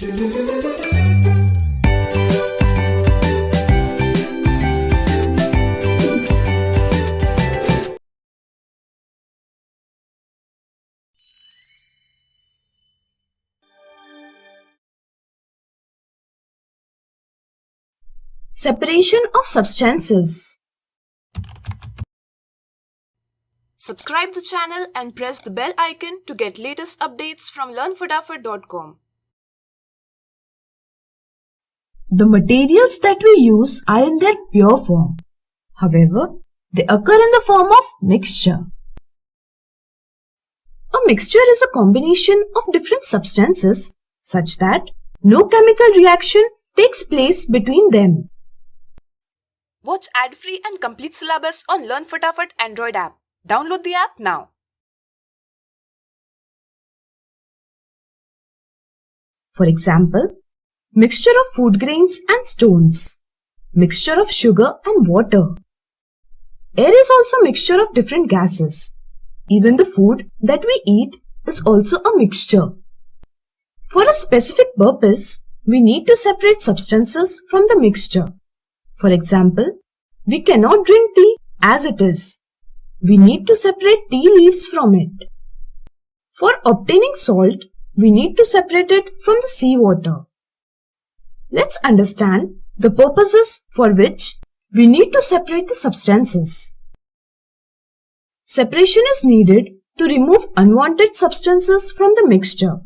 Separation of substances. Subscribe the channel and press the bell icon to get latest updates from learnfatafat.com. The materials that we use are in their pure form. However, they occur in the form of mixture. A mixture is a combination of different substances such that no chemical reaction takes place between them. Watch ad-free and complete syllabus on Learn Fatafat Android app. Download the app now. For example, mixture of food grains and stones, mixture of sugar and water. Air is also a mixture of different gases. Even the food that we eat is also a mixture. For a specific purpose, we need to separate substances from the mixture. For example, we cannot drink tea as it is. We need to separate tea leaves from it. For obtaining salt, we need to separate it from the seawater. Let's understand the purposes for which we need to separate the substances. Separation is needed to remove unwanted substances from the mixture.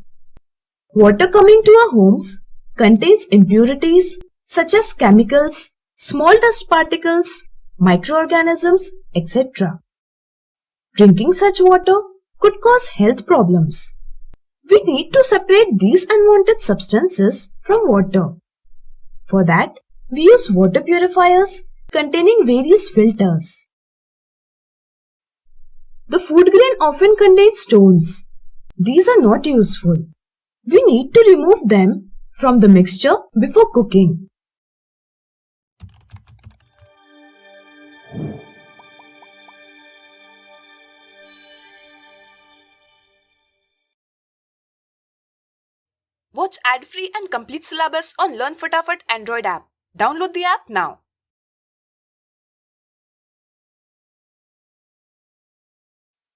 Water coming to our homes contains impurities such as chemicals, small dust particles, microorganisms, etc. Drinking such water could cause health problems. We need to separate these unwanted substances from water. For that, we use water purifiers containing various filters. The food grain often contains stones. These are not useful. We need to remove them from the mixture before cooking. Watch ad-free and complete syllabus on Learn Fatafat Android app. Download the app now.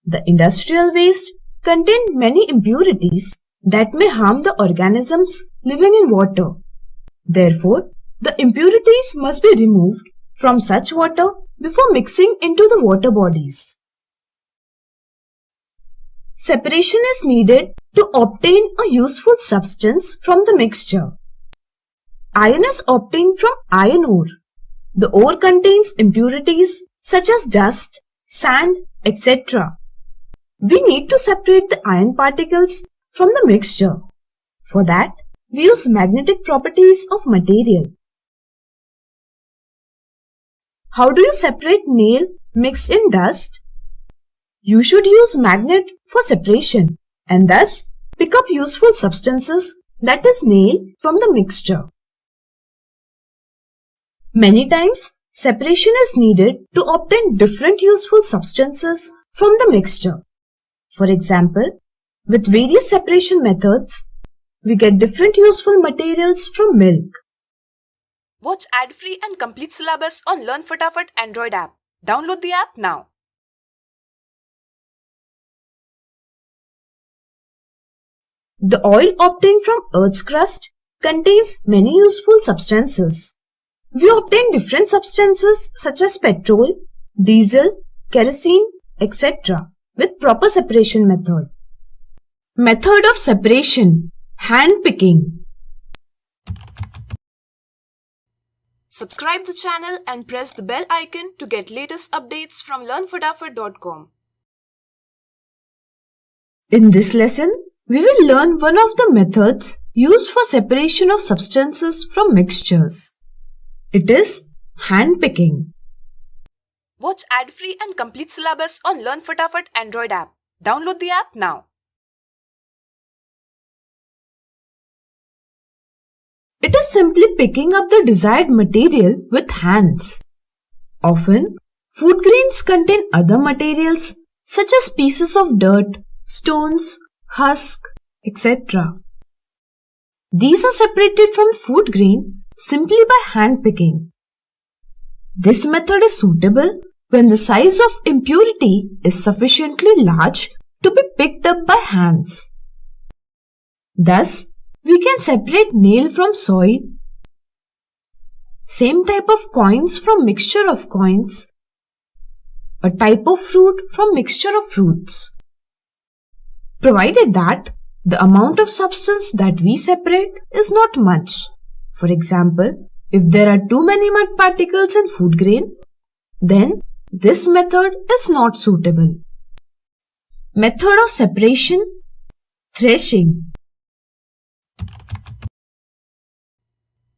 The industrial waste contain many impurities that may harm the organisms living in water. Therefore, the impurities must be removed from such water before mixing into the water bodies. Separation is needed to obtain a useful substance from the mixture. Iron is obtained from iron ore. The ore contains impurities such as dust, sand, etc. We need to separate the iron particles from the mixture. For that, we use magnetic properties of material. How do you separate nail mixed in dust? You should use magnet for separation and thus pick up useful substances, that is nail, from the mixture. Many times, separation is needed to obtain different useful substances from the mixture. For example, with various separation methods, we get different useful materials from milk. Watch ad-free and complete syllabus on Learn Fatafat Android app. Download the app now. The oil obtained from Earth's crust contains many useful substances. We obtain different substances such as petrol, diesel, kerosene, etc. with proper separation method. Method of separation: hand picking. Subscribe the channel and press the bell icon to get latest updates from learnfatafat.com. In this lesson, we will learn one of the methods used for separation of substances from mixtures. It is hand picking. Watch ad-free and complete syllabus on Learn Fatafat Android app. Download the app now. It is simply picking up the desired material with hands. Often, food grains contain other materials such as pieces of dirt, stones, husk, etc. These are separated from food grain simply by hand picking. This method is suitable when the size of impurity is sufficiently large to be picked up by hands. Thus, we can separate nail from soil, same type of coins from mixture of coins, a type of fruit from mixture of fruits, provided that the amount of substance that we separate is not much. For example, if there are too many mud particles in food grain, then this method is not suitable. Method of separation: threshing.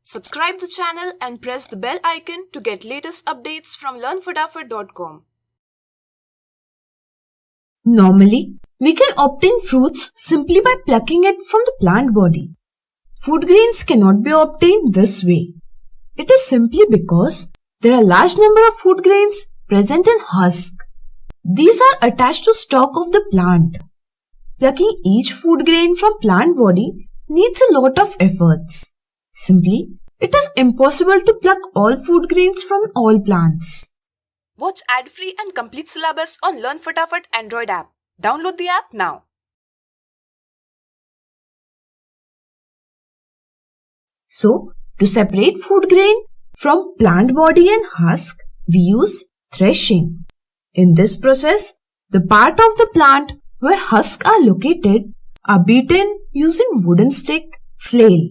Subscribe the channel and press the bell icon to get latest updates from learnfadafit.com. Normally, we can obtain fruits simply by plucking it from the plant body. Food grains cannot be obtained this way. It is simply because there are large number of food grains present in husk. These are attached to stalk of the plant. Plucking each food grain from plant body needs a lot of efforts. Simply, it is impossible to pluck all food grains from all plants. Watch ad-free and complete syllabus on Learn Fatafat Android app. Download the app now. So, to separate food grain from plant body and husk, we use threshing. In this process, the part of the plant where husks are located are beaten using wooden stick, flail.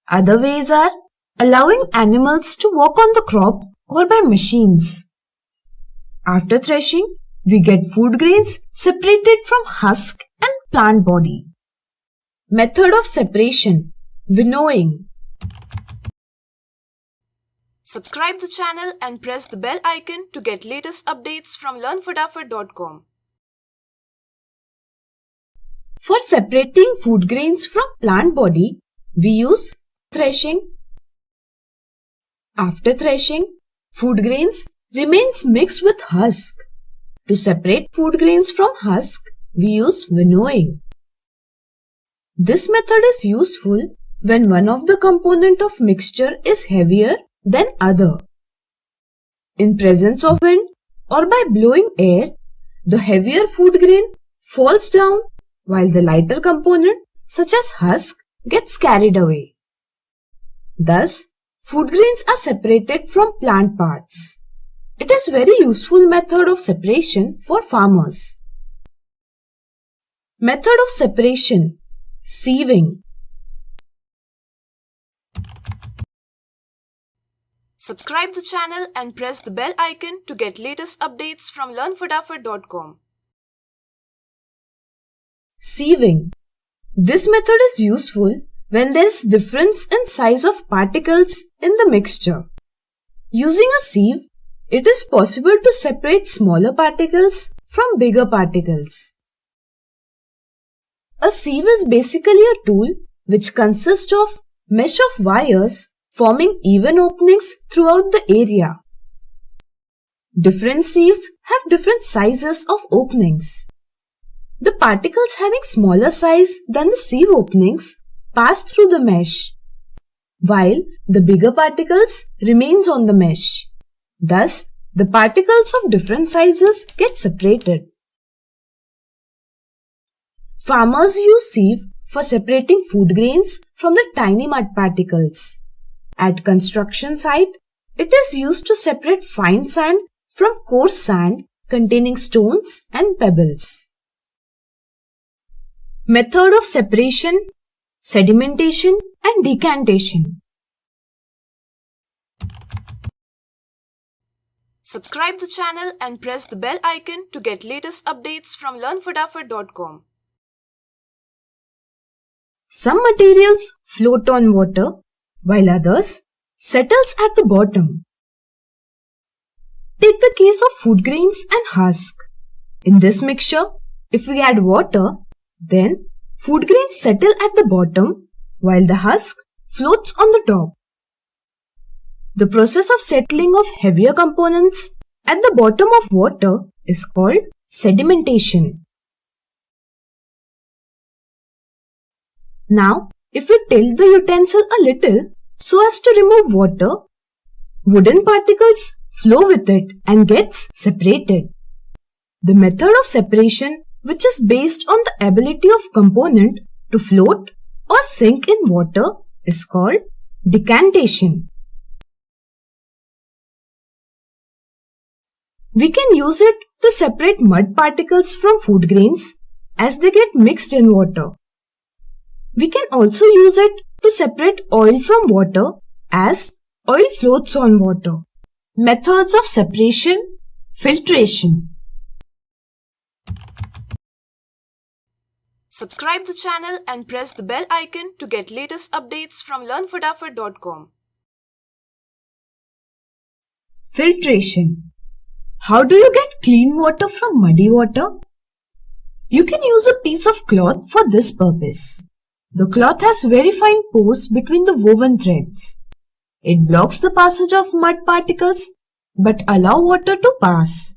Other ways are allowing animals to walk on the crop or by machines. After threshing, we get food grains separated from husk and plant body. Method of separation: winnowing. Subscribe the channel and press the bell icon to get latest updates from learnfadafit.com. For separating food grains from plant body, we use threshing. After threshing, food grains remains mixed with husk. To separate food grains from husk, we use winnowing. This method is useful when one of the component of mixture is heavier than other. In presence of wind or by blowing air, the heavier food grain falls down while the lighter component such as husk gets carried away. Thus, food grains are separated from plant parts. It is very useful method of separation for farmers. Method of separation: sieving. Subscribe the channel and press the bell icon to get latest updates from learnfadafit.com. Sieving. This method is useful when there is difference in size of particles in the mixture. Using a sieve, it is possible to separate smaller particles from bigger particles. A sieve is basically a tool which consists of mesh of wires forming even openings throughout the area. Different sieves have different sizes of openings. The particles having smaller size than the sieve openings pass through the mesh, while the bigger particles remains on the mesh. Thus, the particles of different sizes get separated. Farmers use sieve for separating food grains from the tiny mud particles. At construction site, it is used to separate fine sand from coarse sand containing stones and pebbles. Method of separation: sedimentation and decantation. Subscribe the channel and press the bell icon to get latest updates from learnfadafit.com. Some materials float on water, while others settles at the bottom. Take the case of food grains and husk. In this mixture, if we add water, then food grains settle at the bottom, while the husk floats on the top. The process of settling of heavier components at the bottom of water is called sedimentation. Now, if we tilt the utensil a little so as to remove water, wooden particles flow with it and gets separated. The method of separation, which is based on the ability of component to float or sink in water, is called decantation. We can use it to separate mud particles from food grains as they get mixed in water. We can also use it to separate oil from water as oil floats on water. Methods of separation: filtration. Subscribe the channel and press the bell icon to get latest updates from learnfadafat.com. Filtration. How do you get clean water from muddy water? You can use a piece of cloth for this purpose. The cloth has very fine pores between the woven threads. It blocks the passage of mud particles but allows water to pass.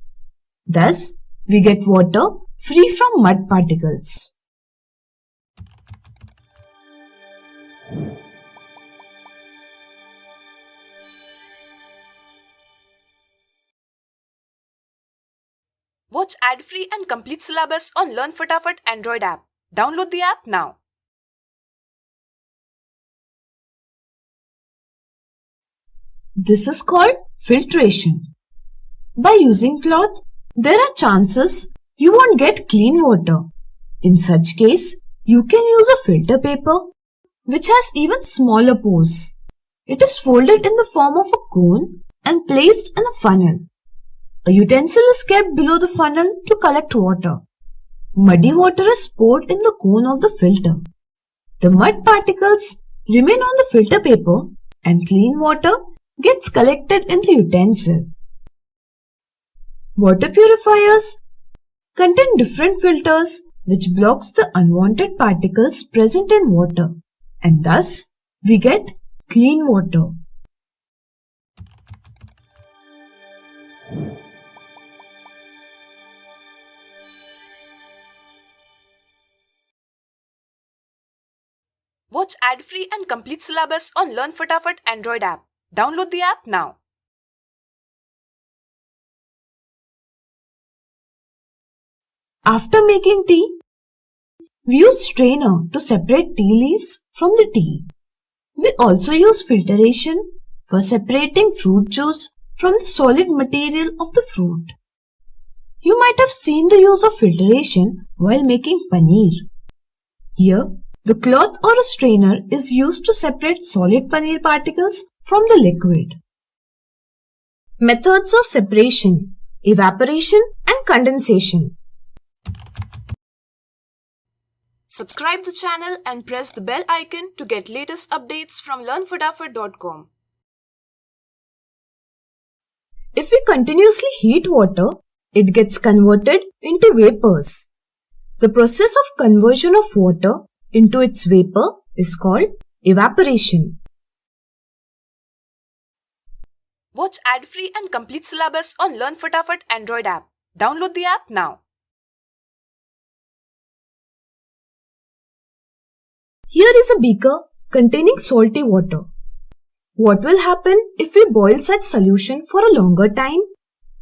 Thus, we get water free from mud particles. Watch ad-free and complete syllabus on Learn Fatafat Android app. Download the app now. This is called filtration. By using cloth, there are chances you won't get clean water. In such case, you can use a filter paper which has even smaller pores. It is folded in the form of a cone and placed in a funnel. A utensil is kept below the funnel to collect water. Muddy water is poured in the cone of the filter. The mud particles remain on the filter paper and clean water gets collected in the utensil. Water purifiers contain different filters which blocks the unwanted particles present in water, and thus we get clean water. Watch ad-free and complete syllabus on Learn Fatafat Android app. Download the app now. After making tea, we use strainer to separate tea leaves from the tea. We also use filtration for separating fruit juice from the solid material of the fruit. You might have seen the use of filtration while making paneer. Here, the cloth or a strainer is used to separate solid paneer particles from the liquid. Methods of separation: evaporation and condensation. Subscribe the channel and press the bell icon to get latest updates from learnfadafat.com. If we continuously heat water, it gets converted into vapors. The process of conversion of water into its vapor is called evaporation. Watch ad-free and complete syllabus on Learn Fatafat Android app. Download the app now. Here is a beaker containing salty water. What will happen if we boil such solution for a longer time?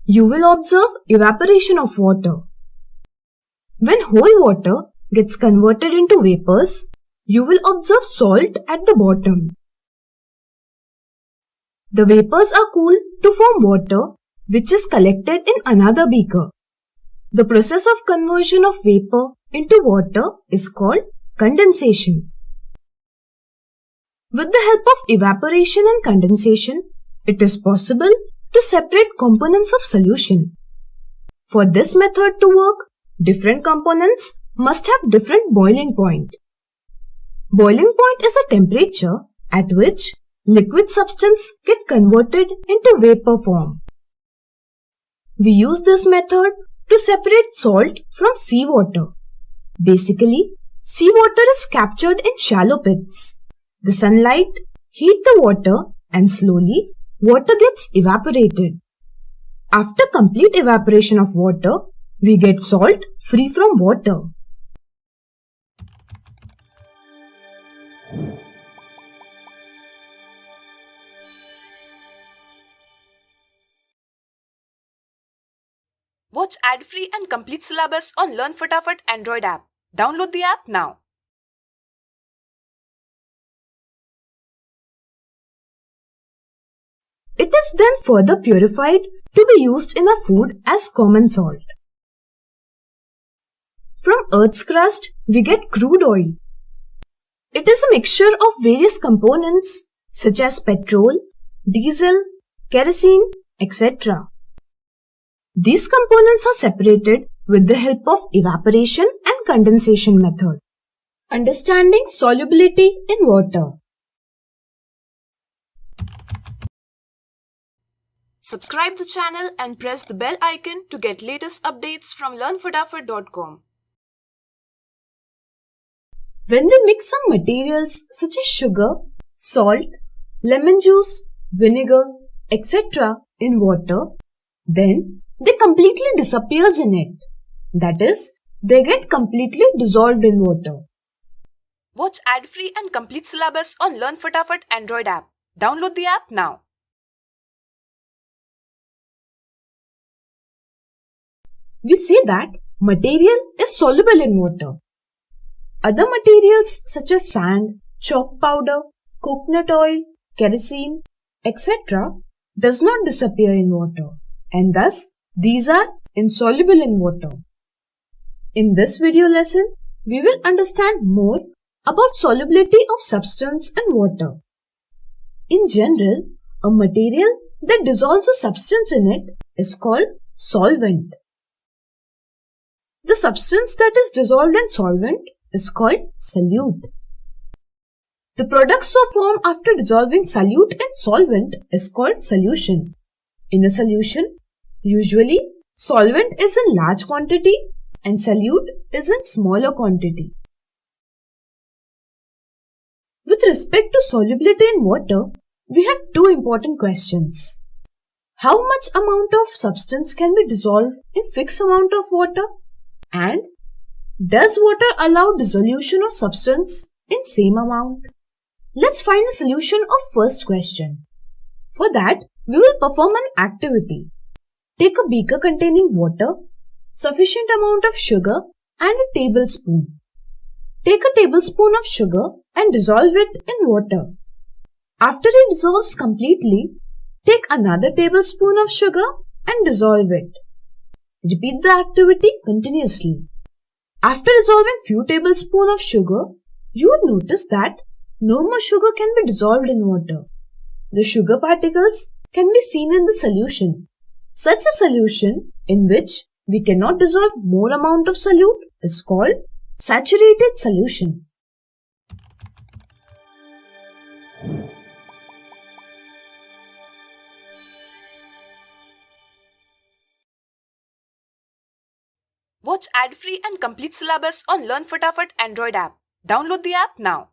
You will observe evaporation of water. When whole water gets converted into vapors, you will observe salt at the bottom. The vapors are cooled to form water, which is collected in another beaker. The process of conversion of vapor into water is called condensation. With the help of evaporation and condensation, it is possible to separate components of solution. For this method to work, different components must have different boiling point. Boiling point is a temperature at which liquid substance get converted into vapor form. We use this method to separate salt from seawater. Basically, seawater is captured in shallow pits. The sunlight heats the water and slowly water gets evaporated. After complete evaporation of water, we get salt free from water. Watch ad-free and complete syllabus on Learn Fatafat Android app. Download the app now. It is then further purified to be used in a food as common salt. From Earth's crust, we get crude oil. It is a mixture of various components such as petrol, diesel, kerosene, etc. These components are separated with the help of evaporation and condensation method. Understanding solubility in water. Subscribe the channel and press the bell icon to get latest updates from learnfatafat.com. When we mix some materials such as sugar, salt, lemon juice, vinegar, etc. in water, then they completely disappears in it. That is, they get completely dissolved in water. Watch ad-free and complete syllabus on Learn Fatafat Android app. Download the app now. We say that material is soluble in water. Other materials such as sand, chalk powder, coconut oil, kerosene, etc. does not disappear in water, and thus these are insoluble in water. In this video lesson, we will understand more about solubility of substance in water. In general, a material that dissolves a substance in it is called solvent. The substance that is dissolved in solvent is called solute. The products so formed after dissolving solute in solvent is called solution. In a solution, usually solvent is in large quantity and solute is in smaller quantity. With respect to solubility in water, we have two important questions. How much amount of substance can be dissolved in fixed amount of water? And does water allow dissolution of substance in same amount? Let's find a solution of first question. For that, we will perform an activity. Take a beaker containing water, sufficient amount of sugar and a tablespoon. Take a tablespoon of sugar and dissolve it in water. After it dissolves completely, take another tablespoon of sugar and dissolve it. Repeat the activity continuously. After dissolving few tablespoons of sugar, you will notice that no more sugar can be dissolved in water. The sugar particles can be seen in the solution. Such a solution in which we cannot dissolve more amount of solute is called saturated solution. Watch ad-free and complete syllabus on Learn Fatafat Android app. Download the app now.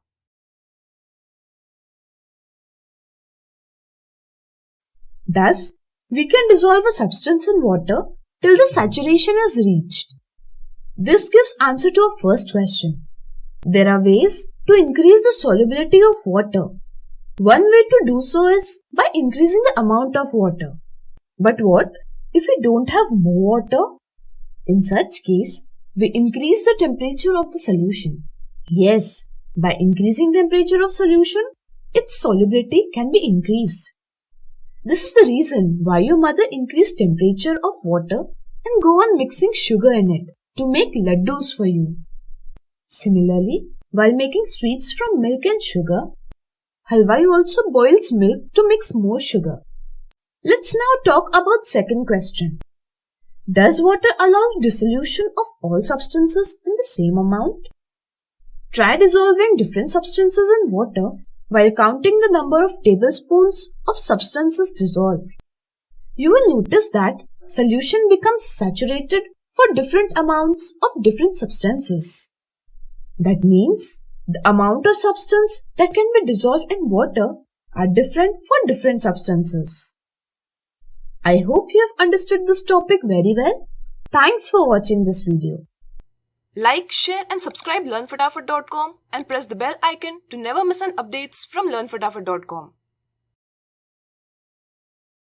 Thus, we can dissolve a substance in water till the saturation is reached. This gives answer to our first question. There are ways to increase the solubility of water. One way to do so is by increasing the amount of water. But what if we don't have more water? In such case, we increase the temperature of the solution. Yes, by increasing temperature of solution, its solubility can be increased. This is the reason why your mother increased temperature of water and go on mixing sugar in it to make laddus for you. Similarly, while making sweets from milk and sugar, Halwai also boils milk to mix more sugar. Let's now talk about second question. Does water allow dissolution of all substances in the same amount? Try dissolving different substances in water while counting the number of tablespoons of substances dissolved. You will notice that solution becomes saturated for different amounts of different substances. That means the amount of substance that can be dissolved in water are different for different substances. I hope you have understood this topic very well. Thanks for watching this video. Like, share and subscribe learnfatafat.com and press the bell icon to never miss an updates from learnfatafat.com.